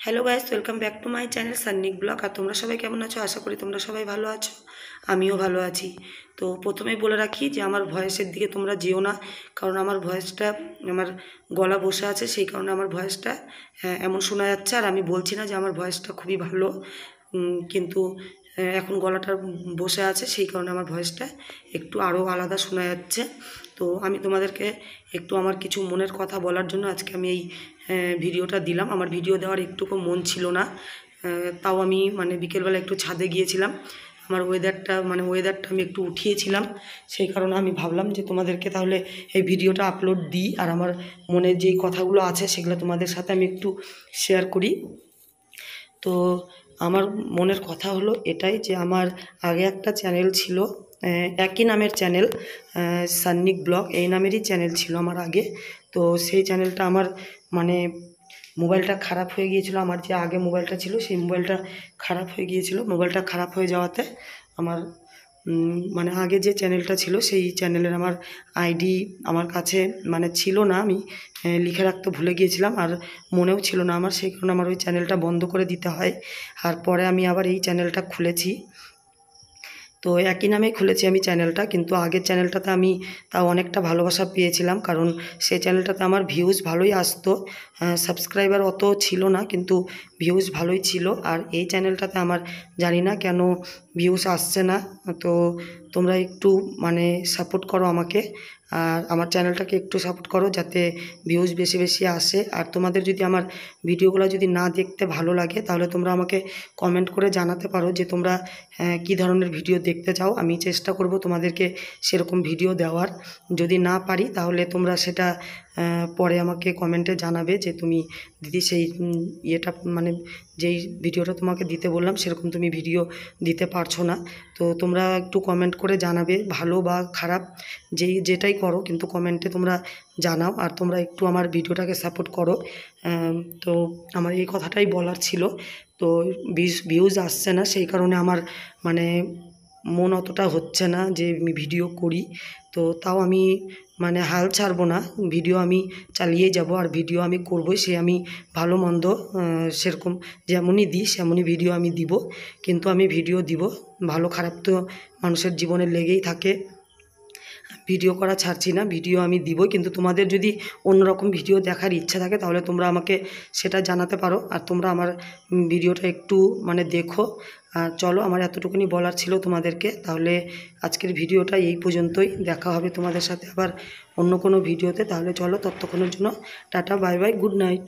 Hello guys, welcome back to my channel Sannik blog. আর তোমরা সবাই কেমন আছো? আশা করি তোমরা সবাই ভালো আছো, আমিও ভালো আছি। তো প্রথমেই বলে রাখি যে আমার ভয়েসের দিকে তোমরা যেও না, কারণ আমার ভয়েসটা, আমার গলা বসে আছে, সেই কারণে আমার ভয়েসটা এমন শোনা যাচ্ছে। আর আমি বলছি না যে আমার ভয়েসটা খুবই ভালো, কিন্তু এখন গলাটা বসে আছে, সেই কারণে আমার ভয়েসটা একটু আরও আলাদা শোনা যাচ্ছে। তো আমি তোমাদেরকে একটু আমার কিছু মনের কথা বলার জন্য আজকে আমি এই ভিডিওটা দিলাম। আমার ভিডিও দেওয়ার একটুকু মন ছিল না, তাও আমি বিকেলবেলা একটু ছাদে গিয়েছিলাম। আমার ওয়েদারটা আমি একটু উঠিয়েছিলাম, সেই কারণে আমি ভাবলাম যে তোমাদেরকে তাহলে এই ভিডিওটা আপলোড দিই, আর আমার মনে যেই কথাগুলো আছে সেগুলো তোমাদের সাথে আমি একটু শেয়ার করি। তো আমার মনের কথা হলো এটাই যে আমার আগে একটা চ্যানেল ছিল, একই নামের চ্যানেল, সান্নিক ব্লগ এই নামেরই চ্যানেল ছিল আমার আগে। তো সেই চ্যানেলটা আমার মোবাইলটা খারাপ হয়ে গিয়েছিলো। আমার যে আগে মোবাইলটা ছিল সেই মোবাইলটা খারাপ হয়ে গিয়েছিলো। মোবাইলটা খারাপ হয়ে যাওয়াতে আমার আগে যে চ্যানেলটা ছিল সেই চ্যানেলের আমার আইডি আমার কাছে ছিল না, আমি লিখে রাখতে ভুলে গিয়েছিলাম, আর মনেও ছিল না আমার, সেই কারণে আমার ওই চ্যানেলটা বন্ধ করে দিতে হয়। আর পরে আমি আবার এই চ্যানেলটা খুলেছি। তো একই নামেই খুলেছি আমি চ্যানেলটা, কিন্তু আগের চ্যানেলটাতে আমি তাও অনেকটা ভালোবাসা পেয়েছিলাম, কারণ সেই চ্যানেলটাতে আমার ভিউজ ভালোই আসতো, সাবস্ক্রাইবার অত ছিল না, কিন্তু ভিউজ ভালোই ছিল। আর এই চ্যানেলটাতে আমার জানি না কেন ভিউজ আসছে না। তো তোমরা একটু সাপোর্ট করো আমাকে, আর আমার চ্যানেলটাকে একটু সাপোর্ট করো যাতে ভিউজ বেশি বেশি আসে। আর তোমাদের যদি আমার ভিডিওগুলো যদি না দেখতে ভালো লাগে, তাহলে তোমরা আমাকে কমেন্ট করে জানাতে পারো যে তোমরা কী ধরনের ভিডিও দেখতে চাও। আমি চেষ্টা করব তোমাদেরকে সেরকম ভিডিও দেওয়ার। যদি না পারি তাহলে তোমরা সেটা পরে আমাকে কমেন্টে জানাবে যে তুমি দিদি সেই ইয়েটা যেই ভিডিওটা তোমাকে দিতে বললাম সেরকম তুমি ভিডিও দিতে পারছো না। তো তোমরা একটু কমেন্ট করে জানাবে, ভালো বা খারাপ যেটাই করো, কিন্তু কমেন্টে তোমরা জানাও, আর তোমরা একটু আমার ভিডিওটাকে সাপোর্ট করো। তো আমার এই কথাটাই বলার ছিল। তো ভিউজ আসছে না, সেই কারণে আমার মন অতটা হচ্ছে না যে আমি ভিডিও করি। তো তাও আমি হাল ছাড়বো না, ভিডিও আমি চালিয়ে যাব, আর ভিডিও আমি করবই। সে আমি ভালো মন্দ সেরকম যেমনই দিই সেমনই ভিডিও আমি দিব, কিন্তু আমি ভিডিও দিব। ভালো খারাপ তো মানুষের জীবনে লেগেই থাকে, ভিডিও করা ছাড়ছি না, ভিডিও আমি দিব। কিন্তু তোমাদের যদি অন্যরকম ভিডিও দেখার ইচ্ছা থাকে তাহলে তোমরা আমাকে সেটা জানাতে পারো, আর তোমরা আমার ভিডিওটা একটু দেখো। আর চলো, আমার এতটুকুনি বলার ছিল তোমাদেরকে। তাহলে আজকের ভিডিওটা এই পর্যন্তই, দেখা হবে তোমাদের সাথে আবার অন্য কোনো ভিডিওতে। তাহলে চলো, ততক্ষণের জন্য tata, bye bye, good night.